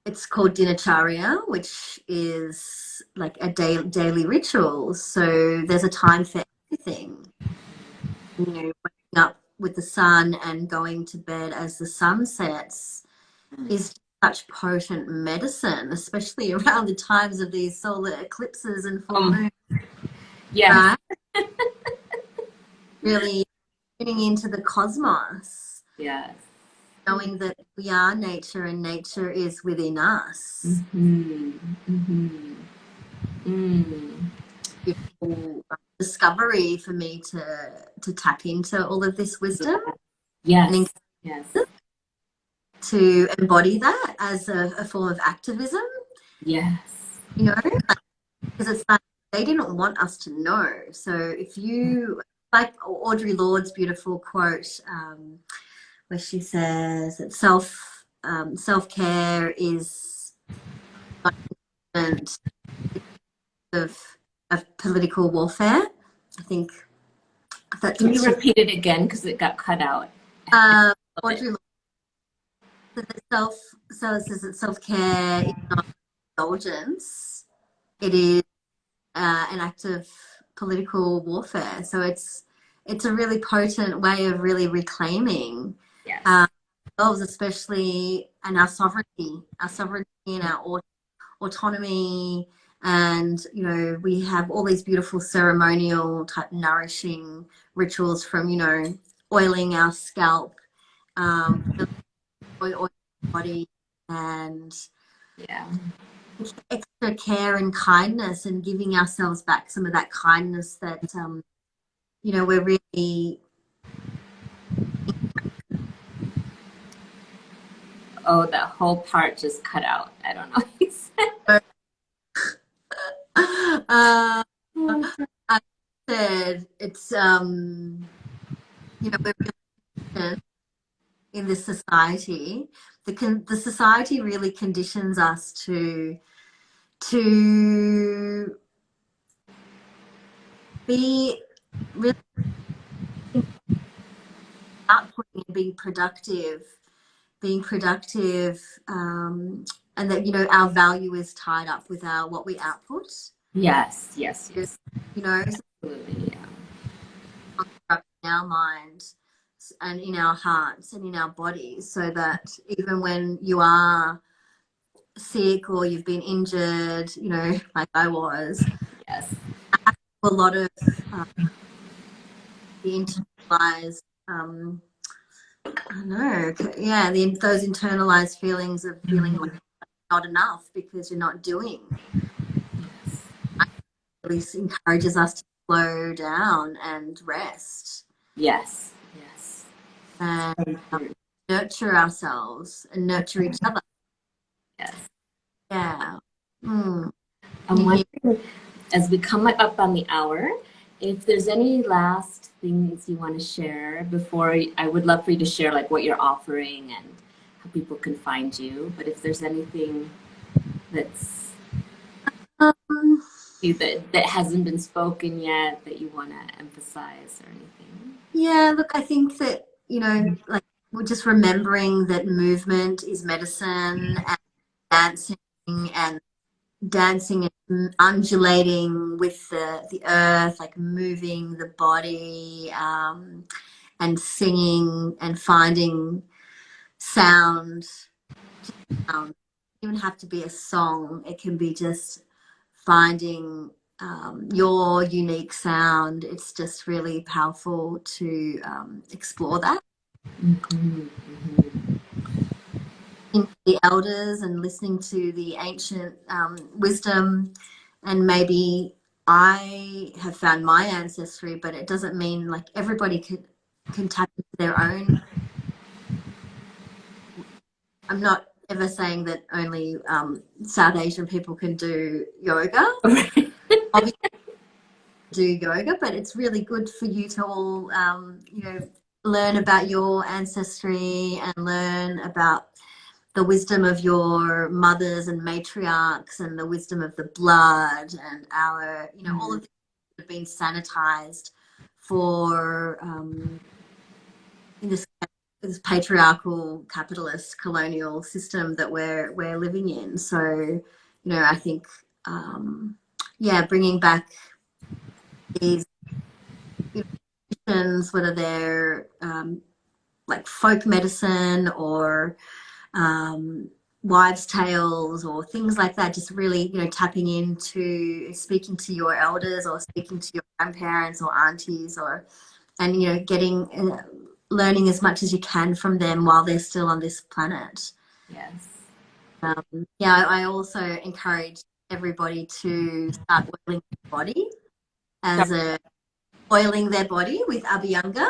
it's called dinacharya, which is like a daily ritual. So there's a time for everything. You know, waking up with the sun and going to bed as the sun sets is such potent medicine, especially around the times of these solar eclipses and full moons. Yes. Right? Really tuning into the cosmos. Yes. Knowing that we are nature and nature is within us. Beautiful discovery for me to tap into all of this wisdom. Yes. Yes. To embody that as a form of activism. Yes. You know, because it's like they didn't want us to know. So if you, like Audre Lorde's beautiful quote, where she says that self-care is of political warfare. I think that's. Can you repeat it again, because it got cut out? Audre Lorde, So the so it says that self-care is not indulgence. It is an act of political warfare. So it's a really potent way of really reclaiming Yes. ourselves, especially, and our sovereignty and our autonomy. And we have all these beautiful ceremonial type nourishing rituals, from oiling our scalp, oil body, and Yeah. extra care and kindness, and giving ourselves back some of that kindness that we're really. Oh, that whole part just cut out. I don't know what you said. uh, I said it's we're really in this society. The society really conditions us to be really outputting and being productive, and that our value is tied up with our what we output. Yes, yes, yes. So Absolutely, yeah. in our mind and in our hearts and in our bodies, so that even when you are sick or you've been injured, like I was, Yes. a lot of the internalized, I don't know, yeah, those internalized feelings of feeling like not enough because you're not doing. Yes. Really encourages us to slow down and rest Yes. Yes. and Very important. nurture ourselves and nurture each other. Yes. Yeah. Mm. Can I'm you hear? wondering, as we come up on the hour, if there's any last things you want to share before, I would love for you to share like what you're offering and how people can find you. But if there's anything that's Um, that hasn't been spoken yet that you want to emphasize or anything. yeah, look, I think that, like, we're just remembering that movement is medicine, and dancing and undulating with the earth, like moving the body, and singing and finding sound. It doesn't even have to be a song. It can be just finding your unique sound. It's just really powerful to explore that. Mm-hmm, mm-hmm. The elders and listening to the ancient wisdom, and maybe I have found my ancestry, but it doesn't mean like everybody can tap into their own. I'm not ever saying that only South Asian people can do yoga. Obviously do yoga, but it's really good for you to all learn about your ancestry and learn about the wisdom of your mothers and matriarchs, and the wisdom of the blood, and our, all of this have been sanitized for in this patriarchal, capitalist, colonial system that we're living in. So, I think, bringing back these traditions, whether they're like folk medicine or wives' tales or things like that, just really, tapping into speaking to your elders or speaking to your grandparents or aunties, and getting learning as much as you can from them while they're still on this planet. Yes. I also encourage everybody to start oiling their body oiling their body with Abhyanga.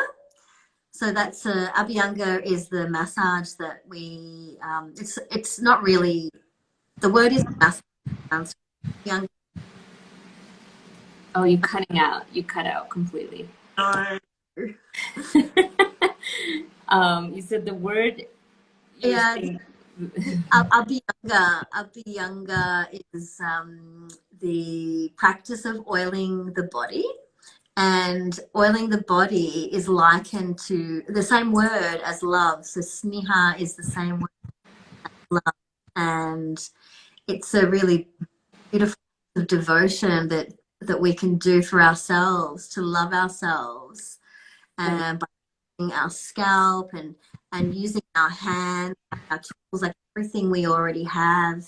So that's Abhyanga is the massage that we. It's not really, the word is massage. Abhyanga. Oh, you're cutting out. You cut out completely. No. You said the word you were Yeah, saying. Abhyanga is the practice of oiling the body. And oiling the body is likened to the same word as love. So sneha is the same word and it's a really beautiful devotion that we can do for ourselves, to love ourselves, and by using our scalp and using our hands, our tools, like everything we already have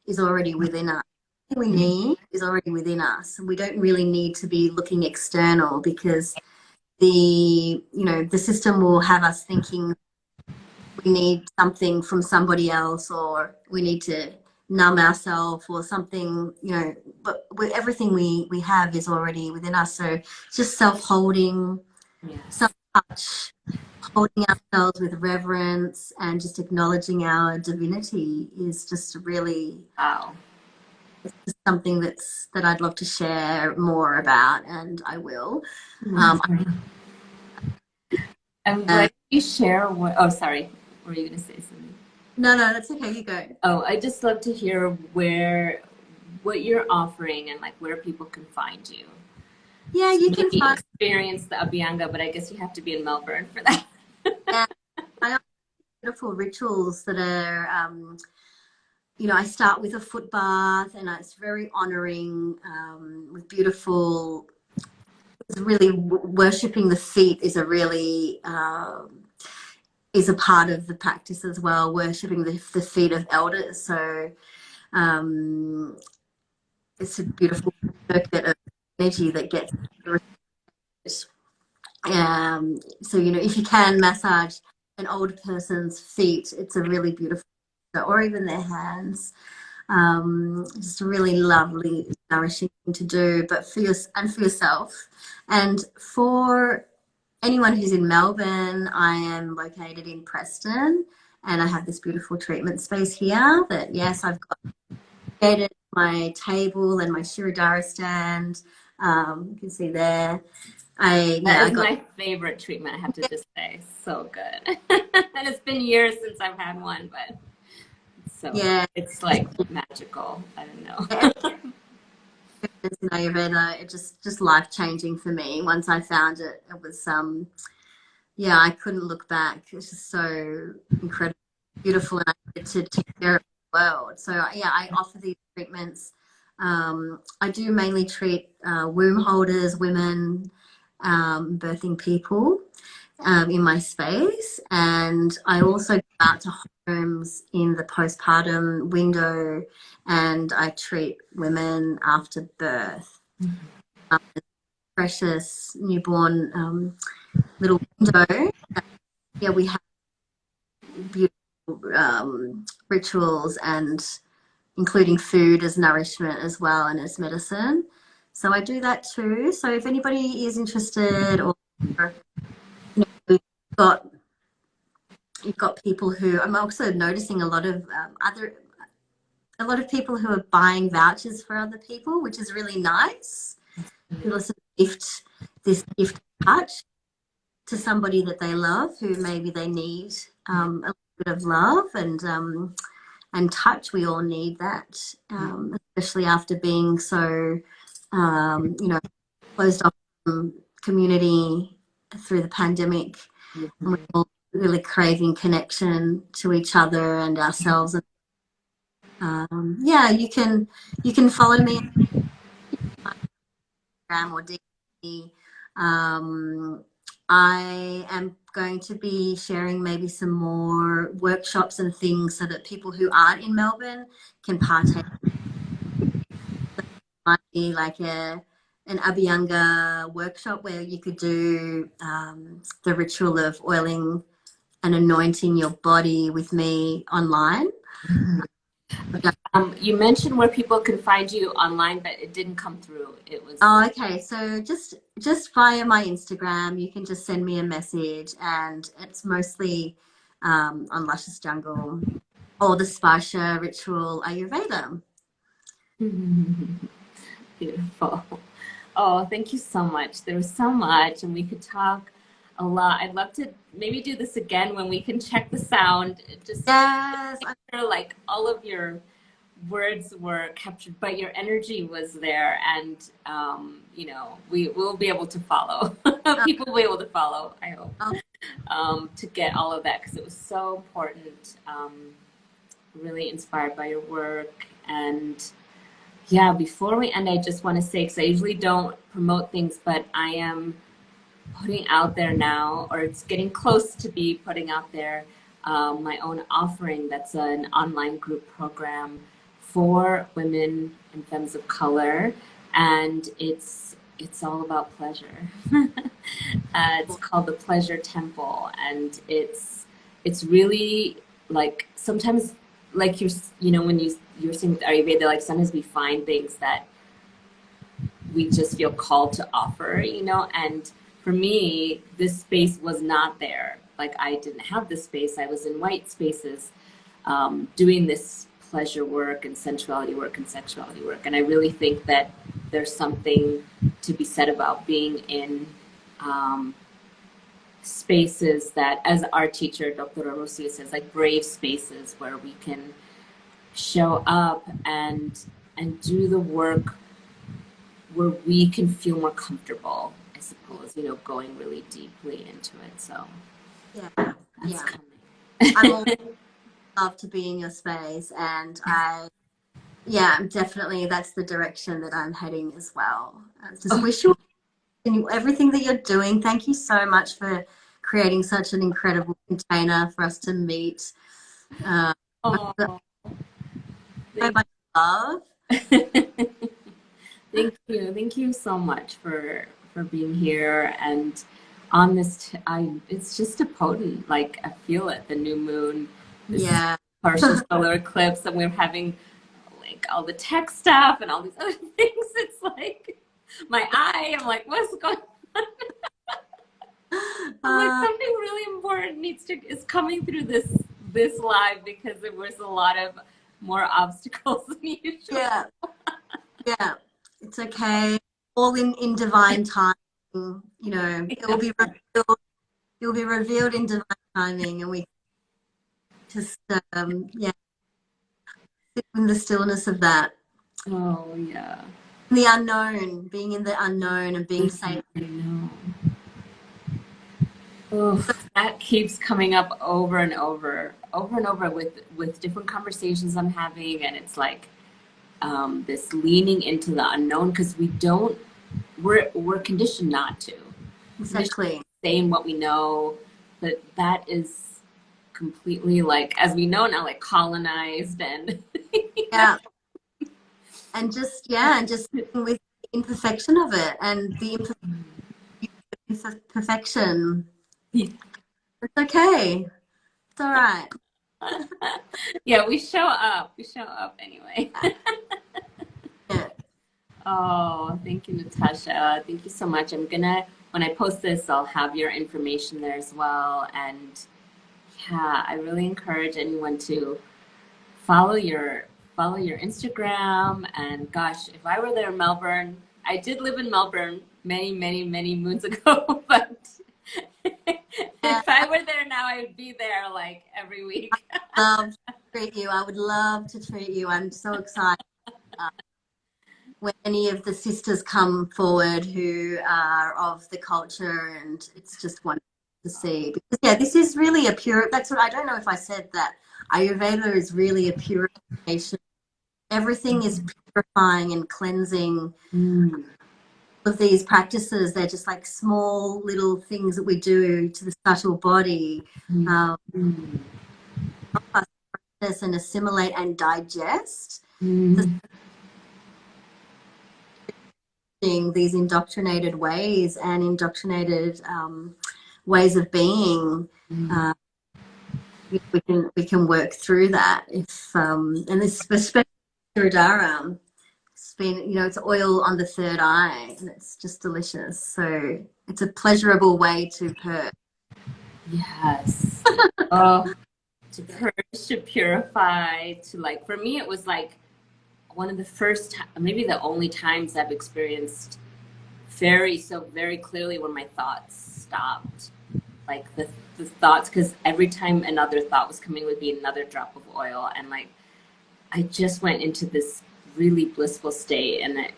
is already within us. Everything we need is already within us. We don't really need to be looking external, because the system will have us thinking we need something from somebody else, or we need to numb ourselves or something, but everything we have is already within us. So just self-holding, self-touch, holding ourselves with reverence, and just acknowledging our divinity is just really it's just something that I'd love to share more about, and I will. I'm glad you share what, oh, sorry. Were you going to say something? No, that's okay. You go. Oh, I just love to hear what you're offering and like where people can find you. Yeah, you can experience the Abhyanga, but I guess you have to be in Melbourne for that. Yeah, I have beautiful rituals that are, I start with a foot bath, and it's very honoring, with beautiful. It's really worshipping the feet is a really is a part of the practice as well. Worshipping the feet of elders, so it's a beautiful circuit of energy that gets. So if you can massage an old person's feet, it's a really beautiful, or even their hands. Just a really lovely, nourishing thing to do, but for yourself. And for anyone who's in Melbourne, I am located in Preston, and I have this beautiful treatment space here that, yes, I've got created my table and my Shirodara stand. You can see there. That is my favorite treatment, I have to just say. So good. And it's been years since I've had one, but it's like magical. I don't know. In Ayurveda, it just life-changing for me. Once I found it, it was I couldn't look back. It's just so incredible, beautiful, and I get to take care of the world. So I offer these treatments. I do mainly treat womb holders, women, birthing people in my space, and I also go out to homes in the postpartum window, and I treat women after birth. Precious newborn little window. We have beautiful rituals, and including food as nourishment as well, and as medicine. So I do that too. So if anybody is interested, or you've got people who, I'm also noticing a lot of people who are buying vouchers for other people, which is really nice. People sort of gift this gift touch to somebody that they love, who maybe they need a little bit of love and touch. We all need that, especially after being so closed off from community through the pandemic. And we're all really craving connection to each other and ourselves. You can follow me on Instagram or DM. I am going to be sharing maybe some more workshops and things so that people who aren't in Melbourne can partake. It might be like an Abhyanga workshop where you could do the ritual of oiling and anointing your body with me online. You mentioned where people can find you online, but it didn't come through. It was okay. So just via my Instagram, you can just send me a message, and it's mostly on Luscious Jungle or the Sparsha Ritual Ayurveda. Beautiful. Oh, thank you so much. There was so much, and we could talk a lot. I'd love to maybe do this again when we can check the sound. Just like all of your words were captured, but your energy was there, and we will be able to follow. People will be able to follow, I hope, to get all of that, because it was so important. really inspired by your work. And yeah, before we end, I just want to say, because I usually don't promote things, but I am putting out there now, or it's getting close to be putting out there, my own offering that's an online group program for women and femmes of color, and it's all about pleasure. It's called the Pleasure Temple, and it's really like sometimes like when you're saying with Ayurveda, like sometimes we find things that we just feel called to offer, and for me, this space was not there. Like I didn't have this space. I was in white spaces, doing this pleasure work and sensuality work and sexuality work. And I really think that there's something to be said about being in spaces that, as our teacher, Dr. Rosia says, like brave spaces where we can show up and do the work where we can feel more comfortable, I suppose, going really deeply into it. So Yeah, that's coming. I'm always love to be in your space, and definitely that's the direction that I'm heading as well. I just wish you everything that you're doing. Thank you so much for creating such an incredible container for us to meet. Oh, So much love. Thank you so much for being here and on this. It's just a potent, like I feel it, the new moon, this partial solar eclipse, and we're having like all the tech stuff and all these other things. It's like my eye. I'm like, what's going on? I'm like, something really important is coming through this live, because there was a lot of more obstacles than usual. Yeah. It's okay. All in divine timing. It will be revealed in divine timing, and we just sit in the stillness of that. Oh yeah. The unknown, being in the unknown and being safe. I know. Oh, that keeps coming up over and over with different conversations I'm having, and it's like this leaning into the unknown, because we're conditioned not to. Exactly. Saying what we know, but that is completely, like, as we know now, like colonized and and just with the imperfection of it, and the imperfection. It's okay. It's all right. Yeah, we show up anyway. Oh, thank you, Natasha. Thank you so much. When I post this, I'll have your information there as well. And yeah, I really encourage anyone to follow your Instagram. And gosh, if I were there in Melbourne, I did live in Melbourne many, many, many moons ago, but if I were there now, I would be there like every week. I would love to treat you. I'm so excited when any of the sisters come forward who are of the culture, and it's just wonderful to see. Because this is really a pure. That's what I don't know if I said that. Ayurveda is really a purification. Everything is purifying and cleansing. Of these practices, they're just like small little things that we do to the subtle body, help us process and assimilate and digest these indoctrinated ways and indoctrinated ways of being. We can work through that if and this especially through Dhara. It's been, it's oil on the third eye, and it's just delicious. So it's a pleasurable way to purge. Yes. Oh, to purge, to purify, to, like, for me, it was like one of the first, maybe the only times I've experienced very clearly when my thoughts stopped. Like the thoughts, because every time another thought was coming would be another drop of oil, and like I just went into this really blissful state. And I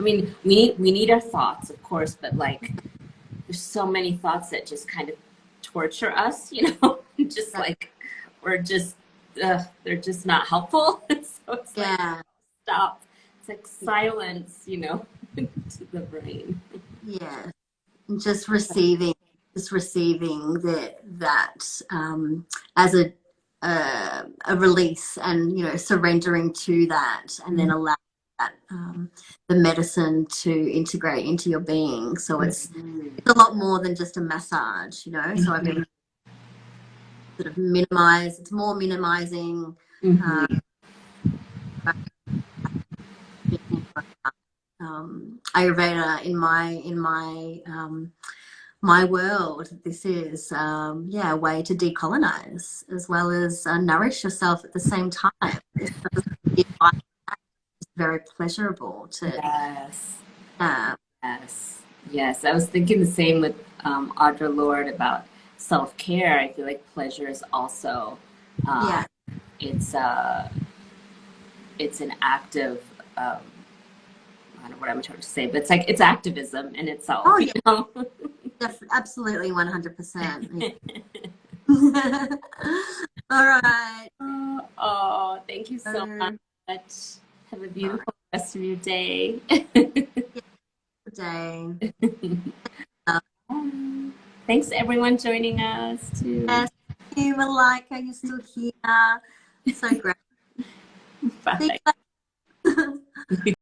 mean, we need our thoughts, of course, but like there's so many thoughts that just kind of torture us, just like we're just they're just not helpful. So it's like, Yeah. stop. It's like silence, to the brain. Yeah. Just receiving that as a release, and surrendering to that, and then allow that the medicine to integrate into your being. So it's a lot more than just a massage. So I've been sort of it's more minimizing. Mm-hmm. Ayurveda in my world. This is a way to decolonize as well as nourish yourself at the same time. It's very pleasurable to Yes. uh, Yes. Yes. I was thinking the same with Audre Lorde about self-care. I feel like pleasure is also um, yeah. it's uh it's an act of I don't know what I'm trying to say, but it's activism in itself, Oh yeah, absolutely 100%. All right. Oh, thank you so So, much. Have a beautiful rest of your day. good day. Thanks to everyone joining us too. Yes, you, Malika, you're still here. So great. See Bye. you later.